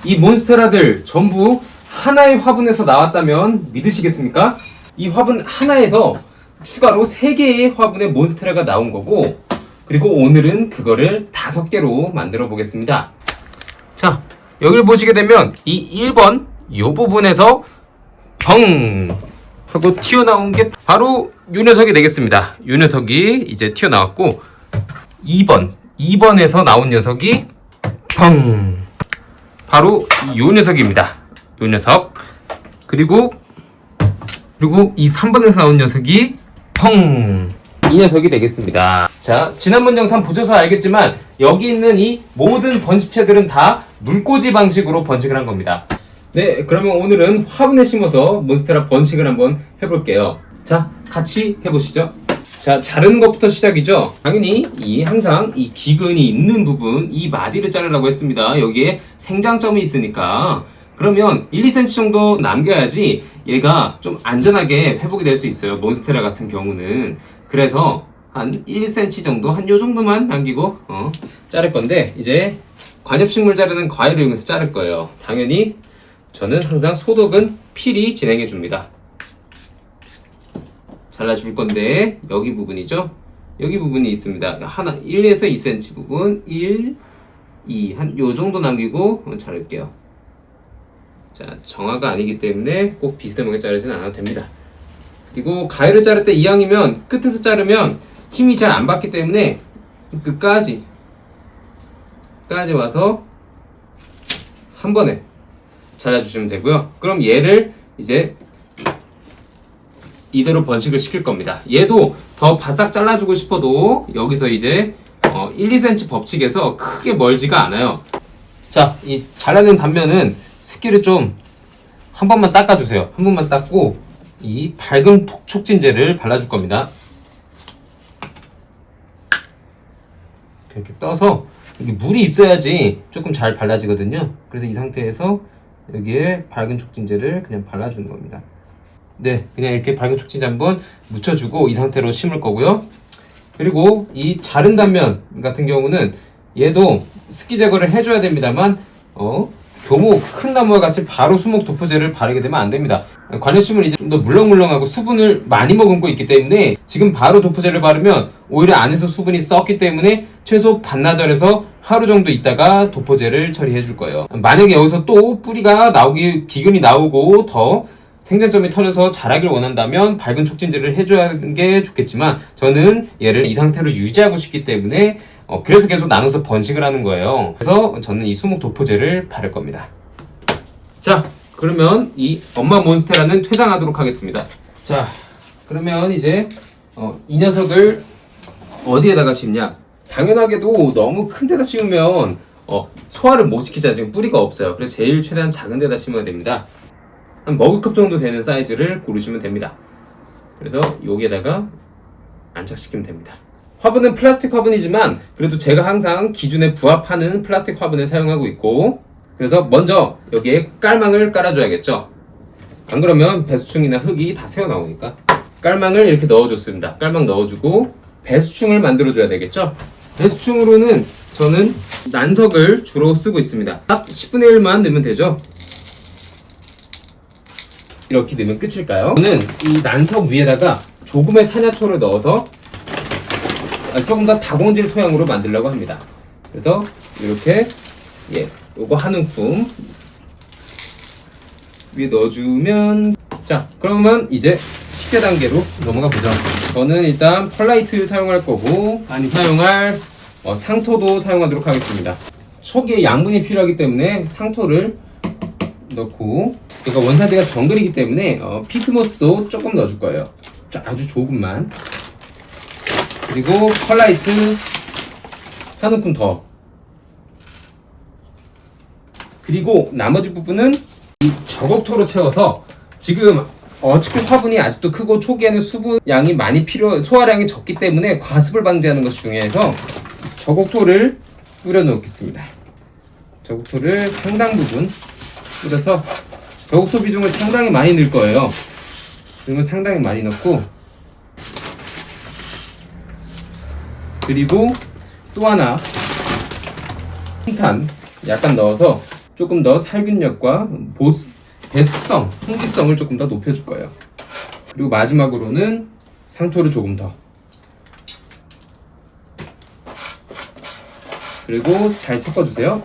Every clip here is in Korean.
이 몬스테라들 전부 하나의 화분에서 나왔다면 믿으시겠습니까? 이 화분 하나에서 추가로 3개의 화분의 몬스테라가 나온 거고, 그리고 오늘은 그거를 5개로 만들어 보겠습니다. 자, 여기를 보시게 되면 이 1번 이 부분에서 펑 하고 튀어나온 게 바로 이 녀석이 되겠습니다. 이 녀석이 이제 튀어나왔고, 2번에서 나온 녀석이 펑 바로 이 녀석입니다. 이 녀석. 그리고 이 3번에서 나온 녀석이 펑! 이 녀석이 되겠습니다. 자, 지난번 영상 보셔서 알겠지만 여기 있는 이 모든 번식체들은 다 물꽂이 방식으로 번식을 한 겁니다. 네, 그러면 오늘은 화분에 심어서 몬스테라 번식을 한번 해볼게요. 자, 같이 해보시죠. 자, 자르는 것부터 시작이죠. 당연히 항상 이 기근이 있는 부분, 이 마디를 자르려고 했습니다. 여기에 생장점이 있으니까. 그러면 1, 2cm 정도 남겨야지 얘가 좀 안전하게 회복이 될 수 있어요. 몬스테라 같은 경우는. 그래서 한 1, 2cm 정도, 한 요 정도만 남기고 자를 건데, 이제 관엽식물 자르는 과일을 이용해서 자를 거예요. 당연히 저는 항상 소독은 필히 진행해 줍니다. 잘라줄 건데, 여기 부분이죠. 여기 부분이 있습니다. 하나 1에서 2cm 부분, 1, 2, 한 요 정도 남기고 자를게요. 자, 정화가 아니기 때문에 꼭 비스듬하게 자르지는 않아도 됩니다. 그리고 가위를 자를 때 이왕이면 끝에서 자르면 힘이 잘 안 받기 때문에 끝까지 와서 한 번에 잘라주시면 되고요. 그럼 얘를 이제 이대로 번식을 시킬 겁니다. 얘도 더 바싹 잘라주고 싶어도 여기서 이제 1, 2cm 법칙에서 크게 멀지가 않아요. 자, 이 잘라낸 단면은 습기를 좀 한 번만 닦아주세요. 한 번만 닦고 이 밝은 촉진제를 발라줄 겁니다. 이렇게 떠서 여기 물이 있어야지 조금 잘 발라지거든요. 그래서 이 상태에서 여기에 밝은 촉진제를 그냥 발라주는 겁니다. 네, 그냥 이렇게 밝은 촉진제 한번 묻혀주고 이 상태로 심을 거고요. 그리고 이 자른 단면 같은 경우는 얘도 습기 제거를 해줘야 됩니다만 교목 큰 나무와 같이 바로 수목 도포제를 바르게 되면 안 됩니다. 관엽식물은 이제 좀 더 물렁물렁하고 수분을 많이 머금고 있기 때문에 지금 바로 도포제를 바르면 오히려 안에서 수분이 썩기 때문에 최소 반나절에서 하루 정도 있다가 도포제를 처리해 줄 거예요. 만약에 여기서 또 뿌리가 기근이 나오고 더 생장점이 터져서 자라길 원한다면 밝은 촉진제를 해줘야 게 좋겠지만, 저는 얘를 이 상태로 유지하고 싶기 때문에 그래서 계속 나눠서 번식을 하는 거예요. 그래서 저는 이 수목 도포제를 바를 겁니다. 자, 그러면 이 엄마 몬스테라는 퇴장하도록 하겠습니다. 자, 그러면 이제 이 녀석을 어디에다가 심냐? 당연하게도 너무 큰 데다 심으면 소화를 못 시키잖아요. 지금 뿌리가 없어요. 그래서 제일 최대한 작은 데다 심어야 됩니다. 한 머그컵 정도 되는 사이즈를 고르시면 됩니다. 그래서 여기에다가 안착시키면 됩니다. 화분은 플라스틱 화분이지만 그래도 제가 항상 기준에 부합하는 플라스틱 화분을 사용하고 있고, 그래서 먼저 여기에 깔망을 깔아줘야겠죠. 안 그러면 배수충이나 흙이 다 새어나오니까 깔망을 이렇게 넣어줬습니다. 깔망 넣어주고 배수충을 만들어줘야 되겠죠. 배수충으로는 저는 난석을 주로 쓰고 있습니다. 딱 10분의 1만 넣으면 되죠. 이렇게 넣으면 끝일까요? 저는 이 난석 위에다가 조금의 산야초를 넣어서 조금 더 다공질 토양으로 만들려고 합니다. 그래서 이렇게 요거 한 움큼 위에 넣어주면, 자, 그러면 이제 식재 단계로 넘어가 보죠. 저는 일단 펄라이트 사용할 거고, 많이 사용할 상토도 사용하도록 하겠습니다. 초기에 양분이 필요하기 때문에 상토를 넣고, 제가 원산지가 정글이기 때문에 피트모스도 조금 넣어줄 거예요. 아주 조금만. 그리고 펄라이트 한 움큼 더. 그리고 나머지 부분은 이 저곡토로 채워서, 지금 어차피 화분이 아직도 크고 초기에는 수분 양이 많이 소화량이 적기 때문에 과습을 방지하는 것이 중요해서 저곡토를 뿌려 놓겠습니다. 저곡토를 상당 부분 뿌려서, 저곡토 비중을 상당히 많이 넣을 거예요. 비중을 상당히 많이 넣고, 그리고 또 하나 흰탄 약간 넣어서 조금 더 살균력과 배수성, 통기성을 조금 더 높여줄 거예요. 그리고 마지막으로는 상토를 조금 더. 그리고 잘 섞어주세요.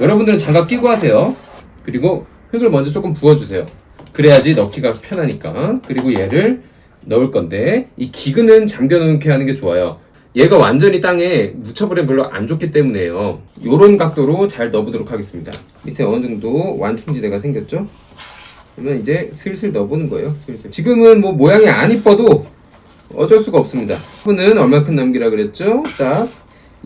여러분들은 장갑 끼고 하세요. 그리고 흙을 먼저 조금 부어주세요. 그래야지 넣기가 편하니까. 그리고 얘를 넣을 건데 이 기근은 잠겨놓게 하는 게 좋아요. 얘가 완전히 땅에 묻혀버리면 별로 안 좋기 때문에요. 요런 각도로 잘 넣어보도록 하겠습니다. 밑에 어느 정도 완충지대가 생겼죠? 그러면 이제 슬슬 넣어보는 거예요. 슬슬. 지금은 뭐 모양이 안 이뻐도 어쩔 수가 없습니다. 흙은 얼마큼 남기라 그랬죠? 딱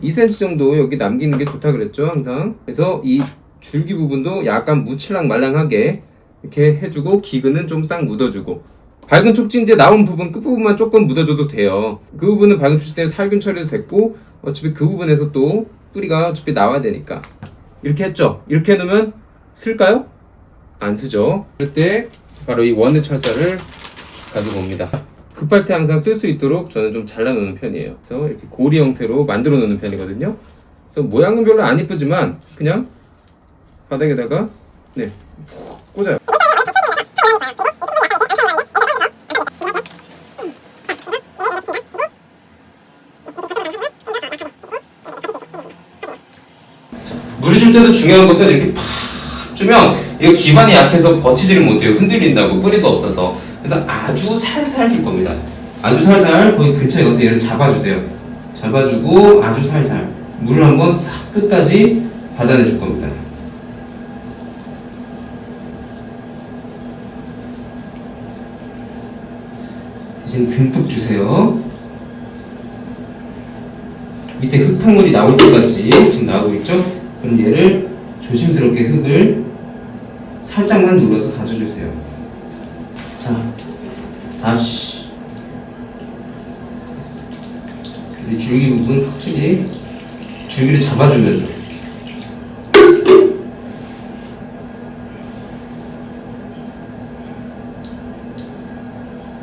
2cm 정도 여기 남기는 게 좋다 그랬죠? 항상. 그래서 이 줄기 부분도 약간 묻힐랑 말랑하게 이렇게 해주고 기근은 좀 싹 묻어주고 밝은 촉진제 나온 부분 끝부분만 조금 묻어줘도 돼요. 그 부분은 밝은 촉진제 살균 처리도 됐고 어차피 그 부분에서 또 뿌리가 어차피 나와야 되니까 이렇게 했죠. 이렇게 해놓으면 쓸까요? 안 쓰죠. 그럴 때 바로 이 원의 철사를 가지고 옵니다. 급할 때 항상 쓸 수 있도록 저는 좀 잘라놓는 편이에요. 그래서 이렇게 고리 형태로 만들어 놓는 편이거든요. 그래서 모양은 별로 안 이쁘지만 그냥 바닥에다가 네 푹 꽂아요. 물을 줄 때도 중요한 것은 이렇게 팍 주면 이거 기반이 약해서 버티지를 못해요. 흔들린다고 뿌리도 없어서. 그래서 아주 살살 줄 겁니다. 아주 살살 거기 근처에 가서 얘를 잡아주세요. 잡아주고 아주 살살 물을 한번 싹 끝까지 받아내 줄 겁니다. 대신 듬뿍 주세요. 밑에 흙탕물이 나올 때까지 지금 나오고 있죠? 그럼 얘를 조심스럽게 흙을 살짝만 눌러서 다져주세요. 자, 다시 이 줄기 부분 확실히 줄기를 잡아주면서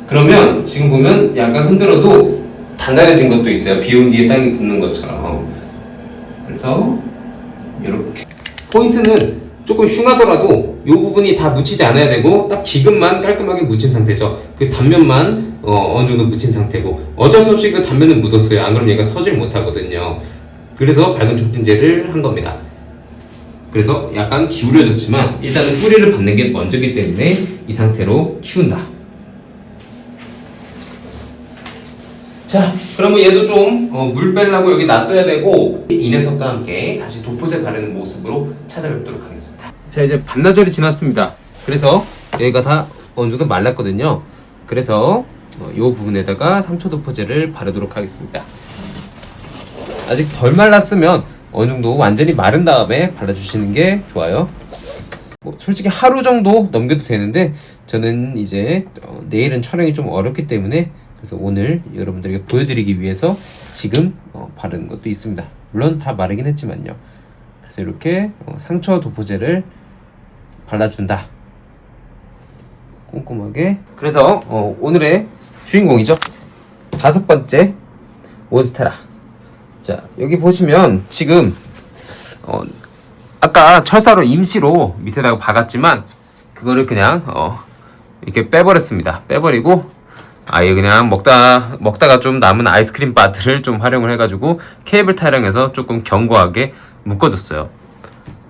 그러면 지금 보면 약간 흔들어도 단단해진 것도 있어요. 비 온 뒤에 땅이 굳는 것처럼. 그래서 이렇게 포인트는 조금 흉하더라도 이 부분이 다 묻히지 않아야 되고 딱 기근만 깔끔하게 묻힌 상태죠. 그 단면만 어느 정도 묻힌 상태고 어쩔 수 없이 그 단면은 묻었어요. 안 그러면 얘가 서질 못하거든요. 그래서 밝은 촉진제를 한 겁니다. 그래서 약간 기울여졌지만 일단은 뿌리를 받는 게 먼저기 때문에 이 상태로 키운다. 자, 그러면 얘도 좀 물 빼려고 여기 놔둬야 되고 이 녀석과 함께 다시 도포제 바르는 모습으로 찾아뵙도록 하겠습니다. 자, 이제 반나절이 지났습니다. 그래서 여기가 다 어느 정도 말랐거든요. 그래서 이 부분에다가 상초 도포제를 바르도록 하겠습니다. 아직 덜 말랐으면 어느 정도 완전히 마른 다음에 발라주시는 게 좋아요. 뭐 솔직히 하루 정도 넘겨도 되는데 저는 이제 내일은 촬영이 좀 어렵기 때문에 그래서 오늘 여러분들에게 보여드리기 위해서 지금 바르는 것도 있습니다. 물론 다 마르긴 했지만요. 그래서 이렇게 상처 도포제를 발라준다. 꼼꼼하게. 그래서 오늘의 주인공이죠. 5번째 몬스테라. 자, 여기 보시면 지금 아까 철사로 임시로 밑에다가 박았지만 그거를 그냥 이렇게 빼버렸습니다. 빼버리고 아예 그냥 먹다가 좀 남은 아이스크림 바트를 좀 활용을 해가지고 케이블 타령해서 조금 견고하게 묶어줬어요.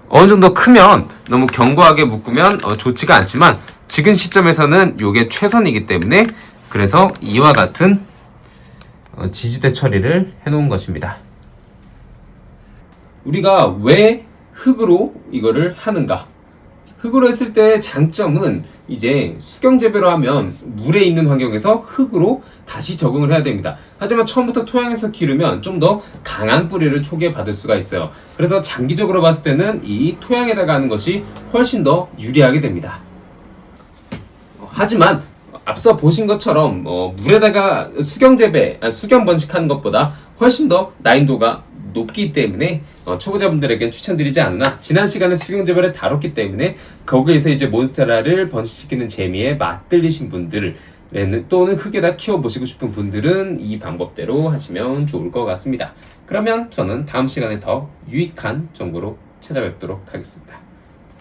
어느 정도 크면 너무 견고하게 묶으면 좋지가 않지만 지금 시점에서는 이게 최선이기 때문에 그래서 이와 같은 지지대 처리를 해놓은 것입니다. 우리가 왜 흙으로 이거를 하는가? 흙으로 했을 때 장점은 이제 수경 재배로 하면 물에 있는 환경에서 흙으로 다시 적응을 해야 됩니다. 하지만 처음부터 토양에서 기르면 좀 더 강한 뿌리를 초기에 받을 수가 있어요. 그래서 장기적으로 봤을 때는 이 토양에다가 하는 것이 훨씬 더 유리하게 됩니다. 하지만 앞서 보신 것처럼 물에다가 수경 재배, 수경 번식하는 것보다 훨씬 더 난이도가 높기 때문에 초보자분들에게 추천드리지 않나. 지난 시간에 수경 재배를 다뤘기 때문에 거기에서 이제 몬스테라를 번식시키는 재미에 맛들리신 분들 또는 흙에다 키워보시고 싶은 분들은 이 방법대로 하시면 좋을 것 같습니다. 그러면 저는 다음 시간에 더 유익한 정보로 찾아뵙도록 하겠습니다.